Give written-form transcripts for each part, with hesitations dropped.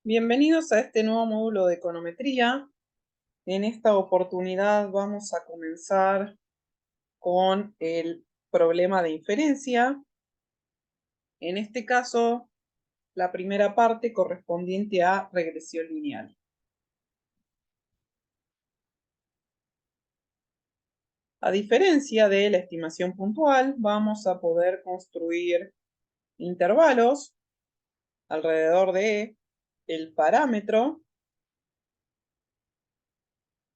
Bienvenidos a este nuevo módulo de econometría. En esta oportunidad vamos a comenzar con el problema de inferencia. En este caso, la primera parte correspondiente a regresión lineal. A diferencia de la estimación puntual, vamos a poder construir intervalos alrededor de el parámetro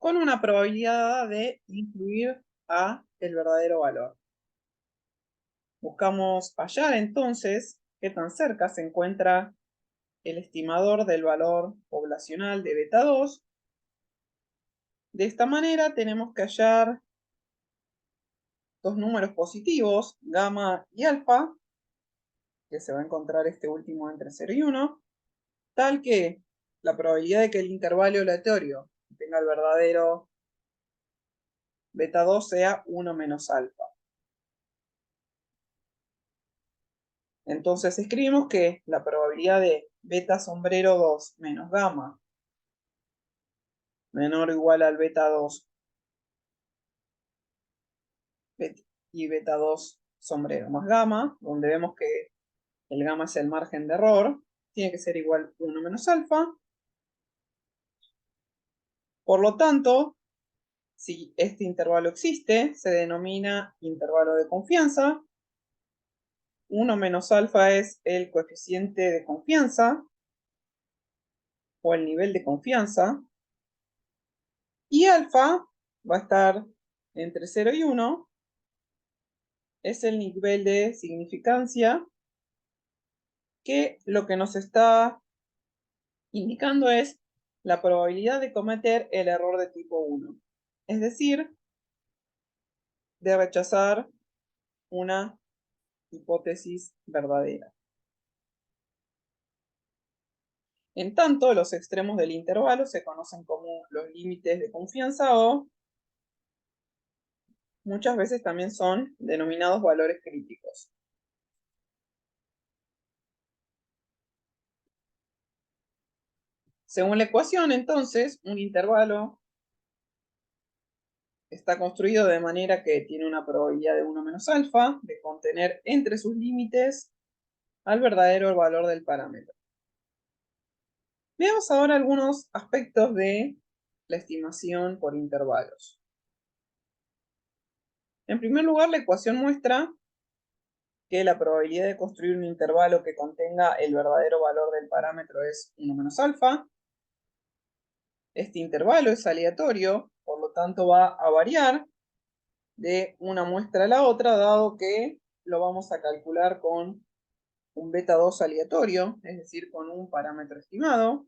con una probabilidad de incluir a el verdadero valor. Buscamos hallar entonces qué tan cerca se encuentra el estimador del valor poblacional de beta 2. De esta manera tenemos que hallar dos números positivos, gamma y alfa, que se va a encontrar este último entre 0 y 1, tal que la probabilidad de que el intervalo aleatorio tenga el verdadero beta 2 sea 1 menos alfa. Entonces escribimos que la probabilidad de beta sombrero 2 menos gamma menor o igual al beta 2 y beta 2 sombrero más gamma, donde vemos que el gamma es el margen de error, tiene que ser igual 1 menos alfa. Por lo tanto, si este intervalo existe, se denomina intervalo de confianza. 1 menos alfa es el coeficiente de confianza o el nivel de confianza. Y alfa va a estar entre 0 y 1. Es el nivel de significancia que lo que nos está indicando es la probabilidad de cometer el error de tipo 1. Es decir, de rechazar una hipótesis verdadera. En tanto, los extremos del intervalo se conocen como los límites de confianza o muchas veces también son denominados valores críticos. Según la ecuación, entonces, un intervalo está construido de manera que tiene una probabilidad de 1 menos alfa de contener entre sus límites al verdadero valor del parámetro. Veamos ahora algunos aspectos de la estimación por intervalos. En primer lugar, la ecuación muestra que la probabilidad de construir un intervalo que contenga el verdadero valor del parámetro es 1 menos alfa. Este intervalo es aleatorio, por lo tanto va a variar de una muestra a la otra, dado que lo vamos a calcular con un beta 2 aleatorio, es decir, con un parámetro estimado.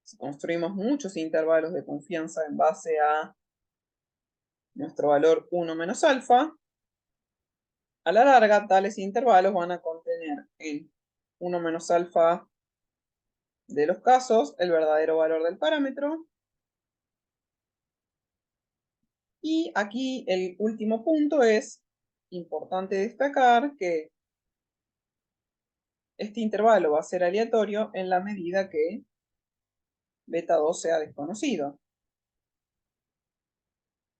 Si construimos muchos intervalos de confianza en base a nuestro valor 1 menos alfa, a la larga tales intervalos van a contener en 1 menos alfa de los casos el verdadero valor del parámetro. Y aquí el último punto es importante destacar que este intervalo va a ser aleatorio en la medida que beta 2 sea desconocido.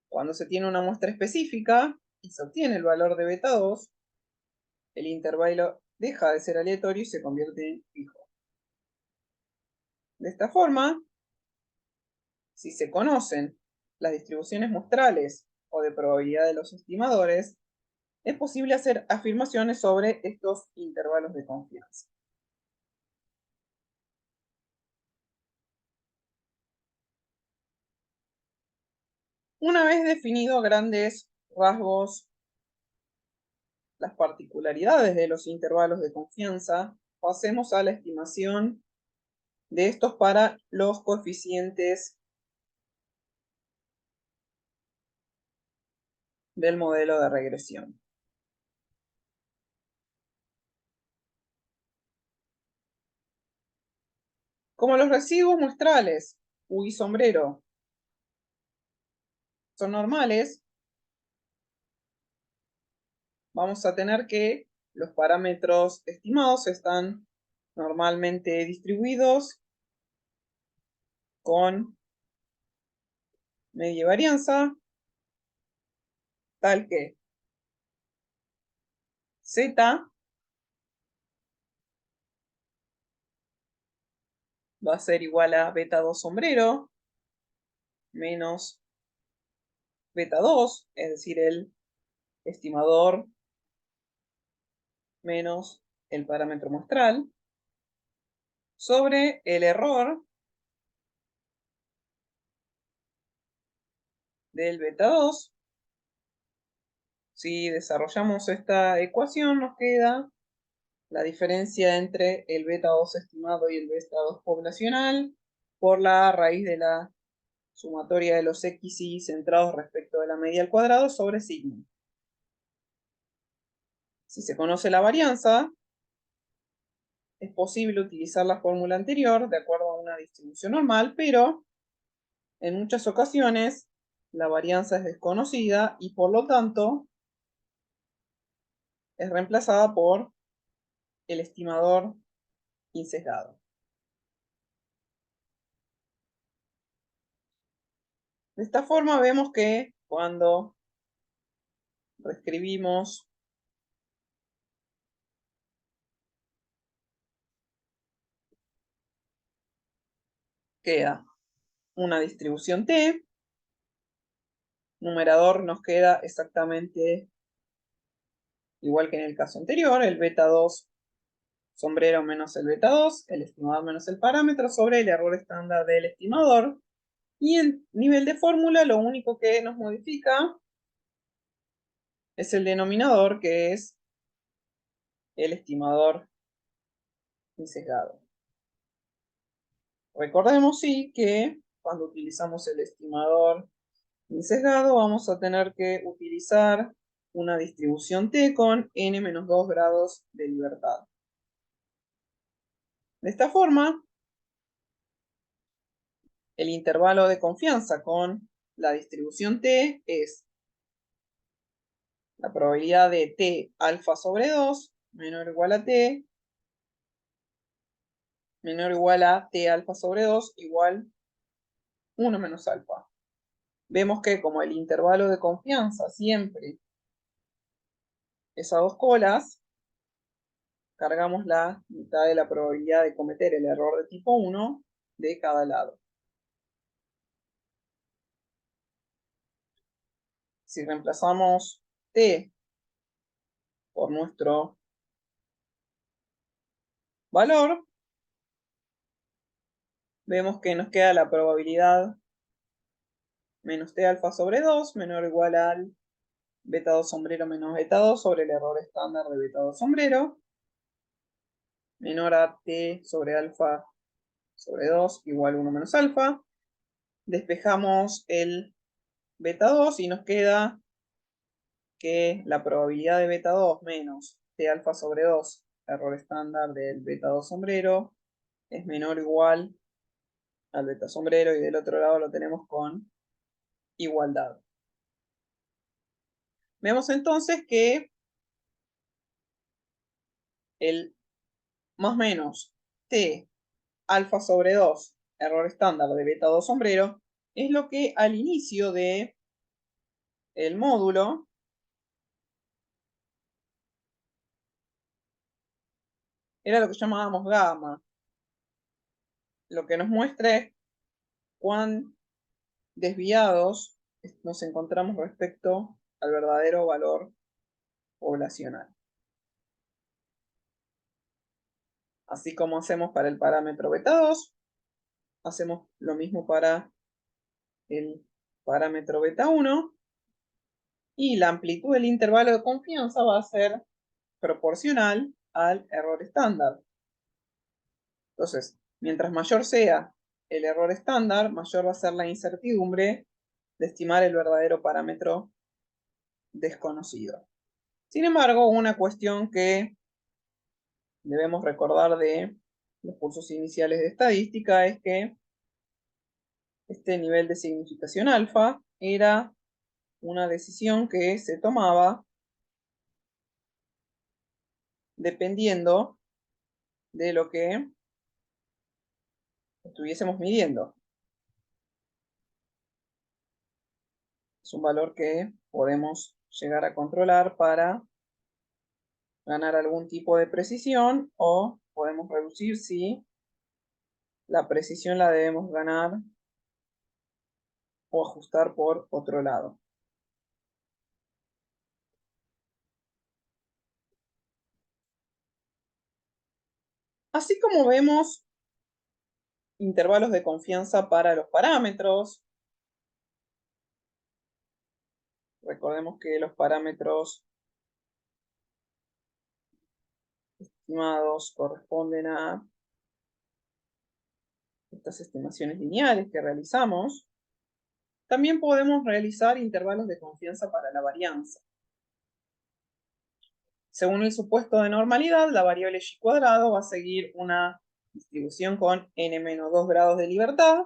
Cuando se tiene una muestra específica y se obtiene el valor de beta 2, el intervalo deja de ser aleatorio y se convierte en fijo. De esta forma, si se conocen las distribuciones muestrales o de probabilidad de los estimadores, es posible hacer afirmaciones sobre estos intervalos de confianza. Una vez definidos grandes rasgos las particularidades de los intervalos de confianza, pasemos a la estimación de estos para los coeficientes del modelo de regresión. Como los residuos muestrales U y sombrero son normales, vamos a tener que los parámetros estimados están normalmente distribuidos con media varianza, tal que Z va a ser igual a beta 2 sombrero menos beta 2, es decir, el estimador menos el parámetro muestral, sobre el error del beta 2. Si desarrollamos esta ecuación, nos queda la diferencia entre el beta 2 estimado y el beta 2 poblacional por la raíz de la sumatoria de los x y centrados respecto de la media al cuadrado sobre sigma. Si se conoce la varianza, es posible utilizar la fórmula anterior de acuerdo a una distribución normal, pero en muchas ocasiones la varianza es desconocida y por lo tanto es reemplazada por el estimador insesgado. De esta forma vemos que cuando reescribimos queda una distribución T, numerador nos queda exactamente igual que en el caso anterior, el beta 2 sombrero menos el beta 2, el estimador menos el parámetro sobre el error estándar del estimador. Y en nivel de fórmula lo único que nos modifica es el denominador, que es el estimador insesgado. Recordemos, sí, que cuando utilizamos el estimador insesgado vamos a tener que utilizar una distribución T con n-2 grados de libertad. De esta forma, el intervalo de confianza con la distribución T es la probabilidad de T alfa sobre 2 menor o igual a T menor o igual a T alfa sobre 2 igual 1 menos alfa. Vemos que como el intervalo de confianza siempre es a dos colas, cargamos la mitad de la probabilidad de cometer el error de tipo 1 de cada lado. Si reemplazamos T por nuestro valor, vemos que nos queda la probabilidad menos T alfa sobre 2 menor o igual al beta 2 sombrero menos beta 2 sobre el error estándar de beta 2 sombrero menor a T sobre alfa sobre 2 igual 1 menos alfa. Despejamos el beta 2 y nos queda que la probabilidad de beta 2 menos T alfa sobre 2, error estándar del beta 2 sombrero, es menor o igual al beta sombrero, y del otro lado lo tenemos con igualdad. Vemos entonces que el más menos T alfa sobre 2, error estándar de beta 2 sombrero, es lo que al inicio de el módulo era lo que llamábamos gamma. Lo que nos muestra es cuán desviados nos encontramos respecto al verdadero valor poblacional. Así como hacemos para el parámetro beta 2, hacemos lo mismo para el parámetro beta 1, y la amplitud del intervalo de confianza va a ser proporcional al error estándar. Entonces, mientras mayor sea el error estándar, mayor va a ser la incertidumbre de estimar el verdadero parámetro desconocido. Sin embargo, una cuestión que debemos recordar de los cursos iniciales de estadística es que este nivel de significación alfa era una decisión que se tomaba dependiendo de lo que estuviésemos midiendo. Es un valor que podemos llegar a controlar para ganar algún tipo de precisión, o podemos reducir si la precisión la debemos ganar o ajustar por otro lado. Así como vemos intervalos de confianza para los parámetros, recordemos que los parámetros estimados corresponden a estas estimaciones lineales que realizamos. También podemos realizar intervalos de confianza para la varianza. Según el supuesto de normalidad, la variable y cuadrado va a seguir una distribución con n-2 grados de libertad.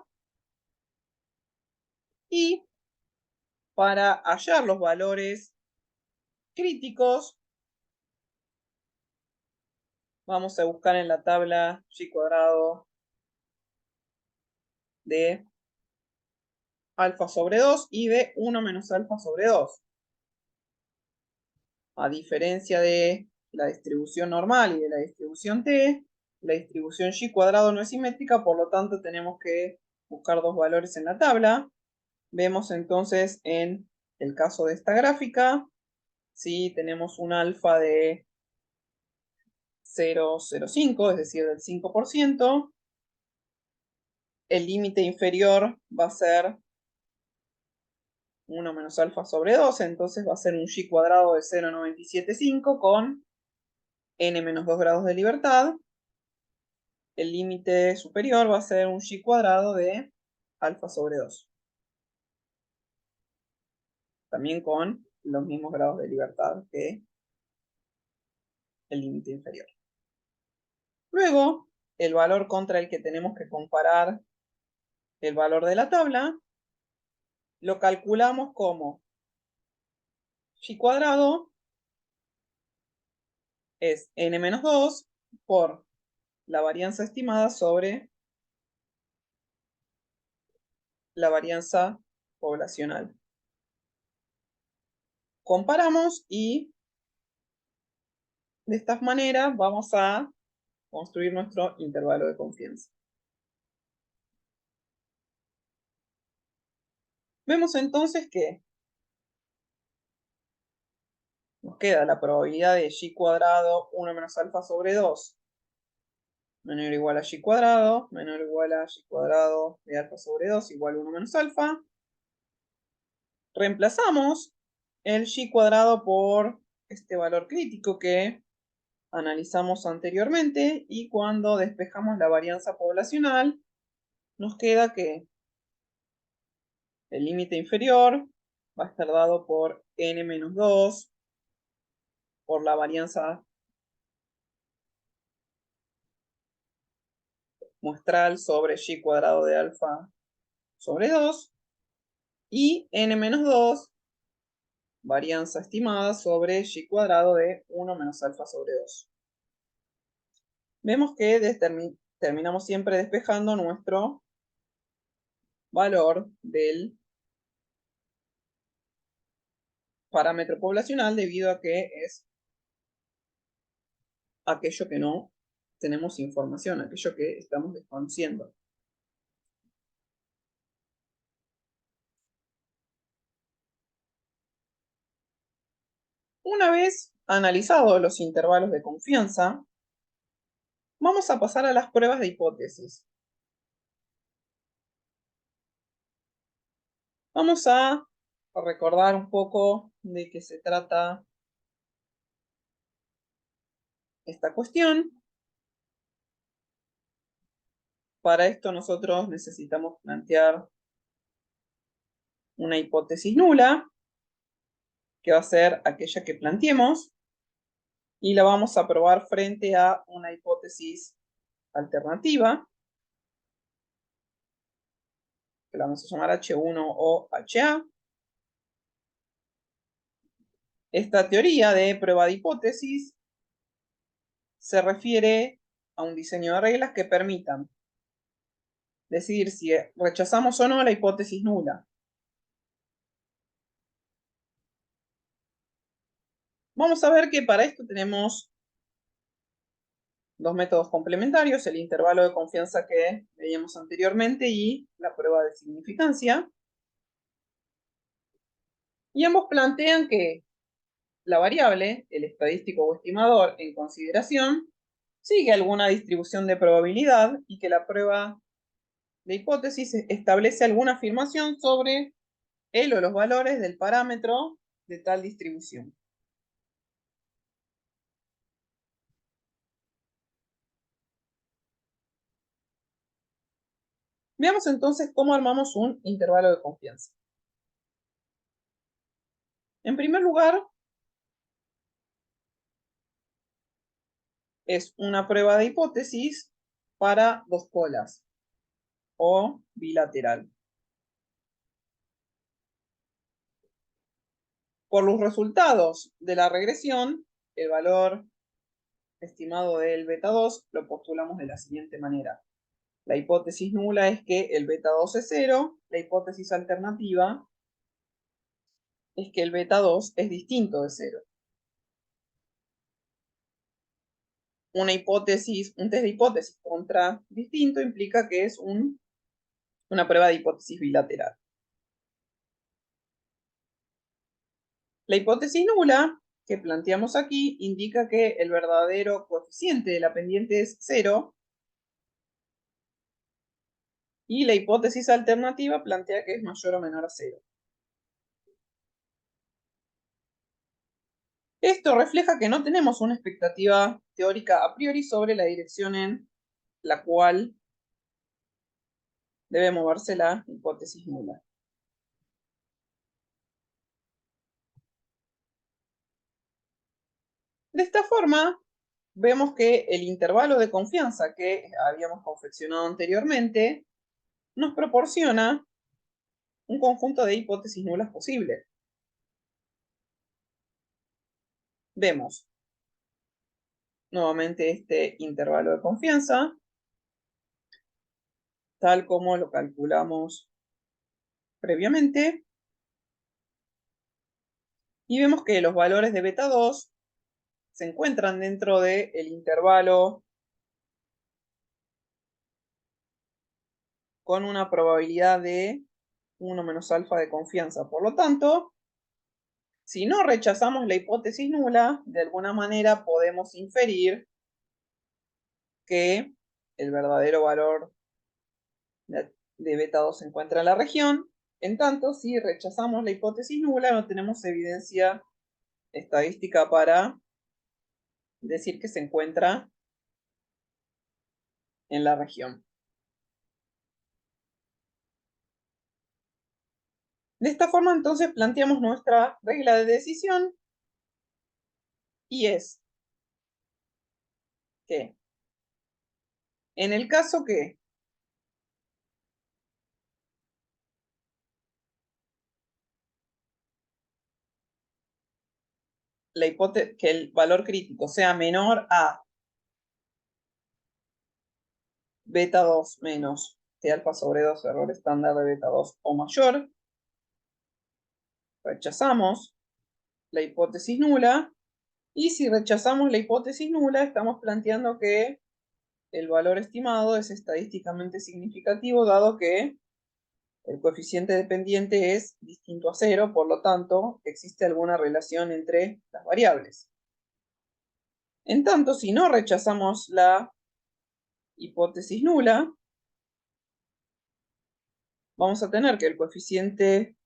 Y para hallar los valores críticos, vamos a buscar en la tabla y cuadrado de alfa sobre 2 y de 1 menos alfa sobre 2. A diferencia de la distribución normal y de la distribución t, la distribución y cuadrado no es simétrica, por lo tanto tenemos que buscar dos valores en la tabla. Vemos entonces en el caso de esta gráfica, si tenemos un alfa de 0,05, es decir, del 5%, el límite inferior va a ser 1 menos alfa sobre 2, entonces va a ser un y cuadrado de 0,975 con n menos 2 grados de libertad. El límite superior va a ser un y cuadrado de alfa sobre 2. También con los mismos grados de libertad que el límite inferior. Luego, el valor contra el que tenemos que comparar el valor de la tabla, lo calculamos como y cuadrado es n-2 por la varianza estimada sobre la varianza poblacional. Comparamos y de esta manera vamos a construir nuestro intervalo de confianza. Vemos entonces que nos queda la probabilidad de y cuadrado 1 menos alfa sobre 2 menor o igual a y cuadrado, menor o igual a y cuadrado de alfa sobre 2 igual a 1 menos alfa. Reemplazamos el y cuadrado por este valor crítico que analizamos anteriormente, y cuando despejamos la varianza poblacional, nos queda que el límite inferior va a estar dado por n-2 por la varianza muestral sobre y cuadrado de alfa sobre 2, y n-2 varianza estimada sobre y cuadrado de 1 menos alfa sobre 2. Vemos que terminamos siempre despejando nuestro valor del parámetro poblacional, debido a que es aquello que no tenemos información, aquello que estamos desconociendo. Una vez analizados los intervalos de confianza, vamos a pasar a las pruebas de hipótesis. Vamos a recordar un poco de qué se trata esta cuestión. Para esto nosotros necesitamos plantear una hipótesis nula, que va a ser aquella que planteemos, y la vamos a probar frente a una hipótesis alternativa, que la vamos a llamar H1 o HA. Esta teoría de prueba de hipótesis se refiere a un diseño de reglas que permitan decidir si rechazamos o no la hipótesis nula. Vamos a ver que para esto tenemos dos métodos complementarios, el intervalo de confianza que veíamos anteriormente y la prueba de significancia. Y ambos plantean que la variable, el estadístico o estimador en consideración, sigue alguna distribución de probabilidad y que la prueba de hipótesis establece alguna afirmación sobre el o los valores del parámetro de tal distribución. Veamos entonces cómo armamos un intervalo de confianza. En primer lugar, es una prueba de hipótesis para dos polas o bilateral. Por los resultados de la regresión, el valor estimado del beta 2 lo postulamos de la siguiente manera. La hipótesis nula es que el beta 2 es 0, la hipótesis alternativa es que el beta 2 es distinto de 0. Una hipótesis, un test de hipótesis contra distinto implica que es una prueba de hipótesis bilateral. La hipótesis nula que planteamos aquí indica que el verdadero coeficiente de la pendiente es 0 y la hipótesis alternativa plantea que es mayor o menor a 0. Esto refleja que no tenemos una expectativa teórica a priori sobre la dirección en la cual debe moverse la hipótesis nula. De esta forma, vemos que el intervalo de confianza que habíamos confeccionado anteriormente nos proporciona un conjunto de hipótesis nulas posibles. Vemos nuevamente este intervalo de confianza, tal como lo calculamos previamente, y vemos que los valores de beta 2 se encuentran dentro del intervalo con una probabilidad de 1 menos alfa de confianza. Por lo tanto, si no rechazamos la hipótesis nula, de alguna manera podemos inferir que el verdadero valor de beta 2 se encuentra en la región. En tanto, si rechazamos la hipótesis nula, no tenemos evidencia estadística para decir que se encuentra en la región. De esta forma, entonces, planteamos nuestra regla de decisión y es que en el caso que que el valor crítico sea menor a beta 2 menos T alfa sobre 2, error estándar de beta 2 o mayor, rechazamos la hipótesis nula, y si rechazamos la hipótesis nula, estamos planteando que el valor estimado es estadísticamente significativo, dado que el coeficiente dependiente es distinto a 0, por lo tanto, existe alguna relación entre las variables. En tanto, si no rechazamos la hipótesis nula, vamos a tener que el coeficiente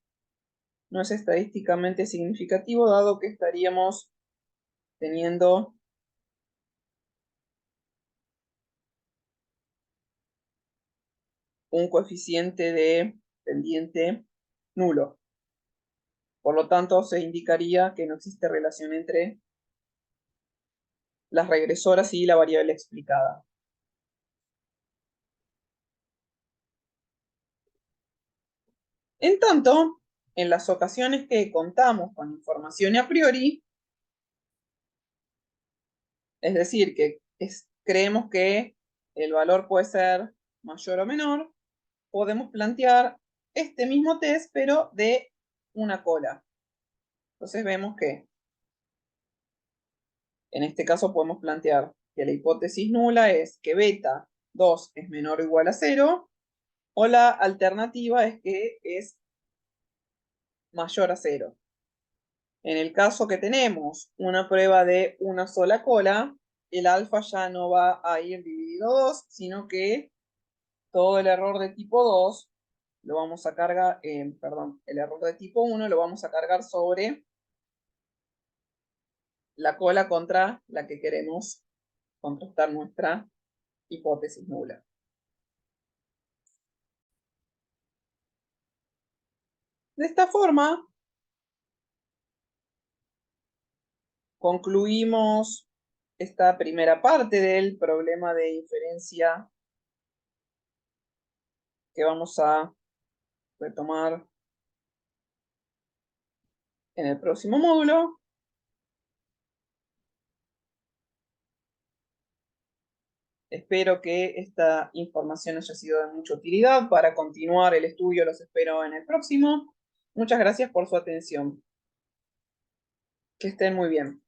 no es estadísticamente significativo, dado que estaríamos teniendo un coeficiente de pendiente nulo. Por lo tanto, se indicaría que no existe relación entre las regresoras y la variable explicada. En tanto, en las ocasiones que contamos con información a priori, es decir, que creemos que el valor puede ser mayor o menor, podemos plantear este mismo test, pero de una cola. Entonces vemos que en este caso podemos plantear que la hipótesis nula es que beta 2 es menor o igual a 0, o la alternativa es que es mayor a 0. En el caso que tenemos una prueba de una sola cola, el alfa ya no va a ir dividido 2, sino que todo el error de tipo 2 lo vamos a cargar, perdón, el error de tipo 1 lo vamos a cargar sobre la cola contra la que queremos contrastar nuestra hipótesis nula. De esta forma, concluimos esta primera parte del problema de inferencia que vamos a retomar en el próximo módulo. Espero que esta información haya sido de mucha utilidad. Para continuar el estudio los espero en el próximo. Muchas gracias por su atención. Que estén muy bien.